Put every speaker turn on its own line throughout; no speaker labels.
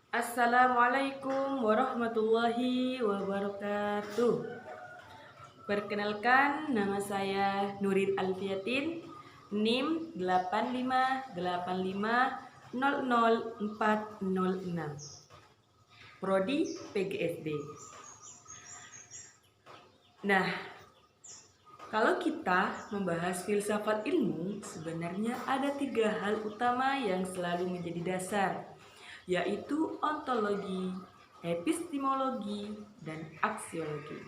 Assalamualaikum warahmatullahi wabarakatuh. Perkenalkan, nama saya Nurin Alfiatin, NIM 858500406, Prodi PGSD. Nah, kalau kita membahas filsafat ilmu, sebenarnya ada 3 hal utama yang selalu menjadi dasar, yaitu ontologi, epistemologi, dan aksiologi.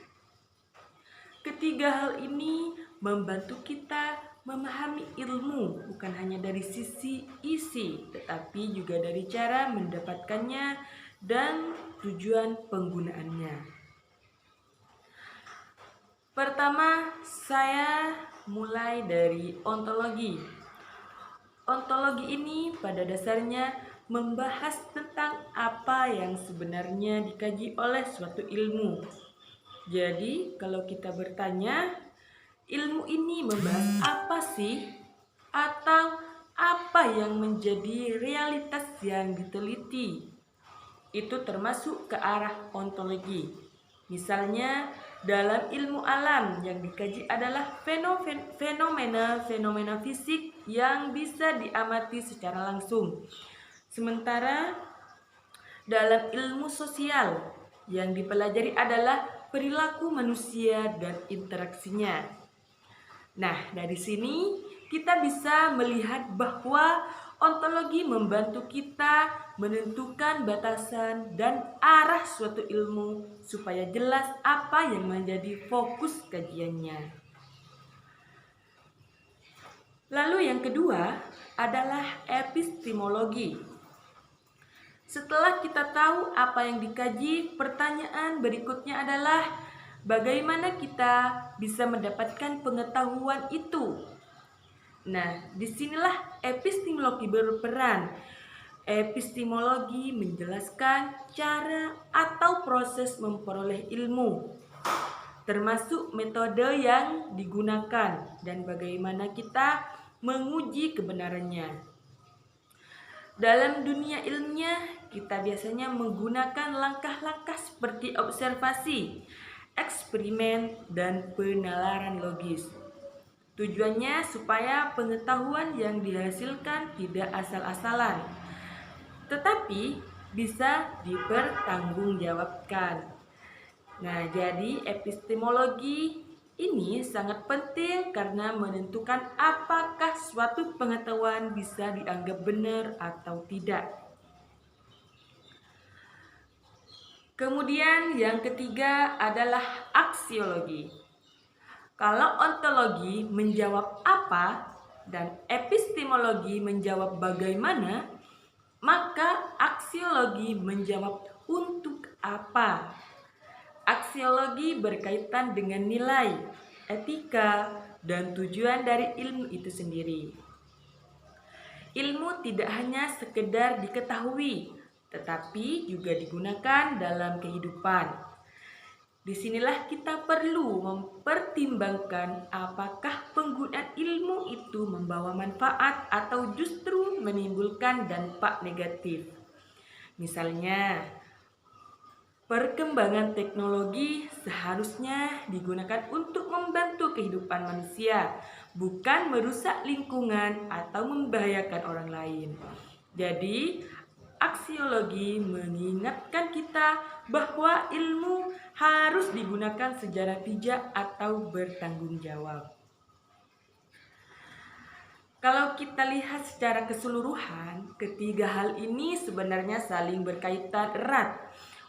Ketiga hal ini membantu kita memahami ilmu bukan hanya dari sisi isi, tetapi juga dari cara mendapatkannya dan tujuan penggunaannya. Pertama, saya mulai dari ontologi. Ontologi ini pada dasarnya membahas tentang apa yang sebenarnya dikaji oleh suatu ilmu. Jadi, kalau kita bertanya, ilmu ini membahas apa sih? Atau apa yang menjadi realitas yang diteliti? Itu termasuk ke arah ontologi. Misalnya, dalam ilmu alam yang dikaji adalah fenomena fisik yang bisa diamati secara langsung. Sementara dalam ilmu sosial yang dipelajari adalah perilaku manusia dan interaksinya. Nah, dari sini kita bisa melihat bahwa ontologi membantu kita menentukan batasan dan arah suatu ilmu supaya jelas apa yang menjadi fokus kajiannya. Lalu yang kedua adalah epistemologi. Setelah kita tahu apa yang dikaji, pertanyaan berikutnya adalah bagaimana kita bisa mendapatkan pengetahuan itu. Nah, disinilah epistemologi berperan. Epistemologi menjelaskan cara atau proses memperoleh ilmu, termasuk metode yang digunakan dan bagaimana kita menguji kebenarannya. Dalam dunia ilmiah, kita biasanya menggunakan langkah-langkah seperti observasi, eksperimen, dan penalaran logis. Tujuannya supaya pengetahuan yang dihasilkan tidak asal-asalan, tetapi bisa dipertanggungjawabkan. Nah, jadi epistemologi ini sangat penting karena menentukan apakah suatu pengetahuan bisa dianggap benar atau tidak. Kemudian yang ketiga adalah aksiologi. Kalau ontologi menjawab apa dan epistemologi menjawab bagaimana, maka aksiologi menjawab untuk apa. Aksiologi berkaitan dengan nilai, etika, dan tujuan dari ilmu itu sendiri. Ilmu tidak hanya sekedar diketahui, tetapi juga digunakan dalam kehidupan. Disinilah kita perlu mempertimbangkan apakah penggunaan ilmu itu membawa manfaat atau justru menimbulkan dampak negatif. Misalnya, perkembangan teknologi seharusnya digunakan untuk membantu kehidupan manusia, bukan merusak lingkungan atau membahayakan orang lain. Jadi, aksiologi mengingatkan kita bahwa ilmu harus digunakan secara bijak atau bertanggung jawab. Kalau kita lihat secara keseluruhan, ketiga hal ini sebenarnya saling berkaitan erat.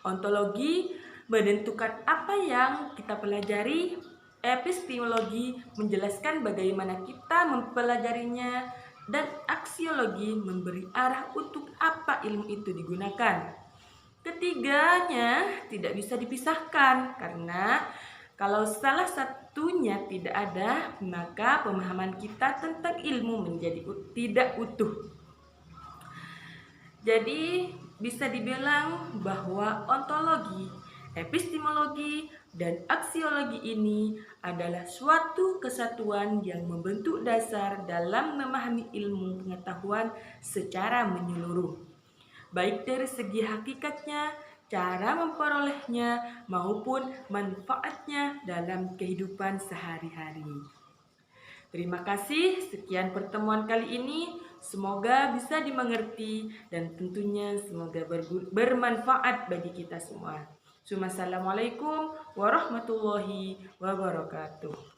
Ontologi menentukan apa yang kita pelajari, epistemologi menjelaskan bagaimana kita mempelajarinya, dan aksiologi memberi arah untuk apa ilmu itu digunakan. Ketiganya tidak bisa dipisahkan karena kalau salah satunya tidak ada, maka pemahaman kita tentang ilmu menjadi tidak utuh. Jadi bisa dibilang bahwa ontologi, epistemologi, dan aksiologi ini adalah suatu kesatuan yang membentuk dasar dalam memahami ilmu pengetahuan secara menyeluruh. baik dari segi hakikatnya, cara memperolehnya, maupun manfaatnya dalam kehidupan sehari-hari. Terima kasih, sekian pertemuan kali ini. Semoga bisa dimengerti dan tentunya semoga bermanfaat bagi kita semua. Assalamualaikum warahmatullahi wabarakatuh.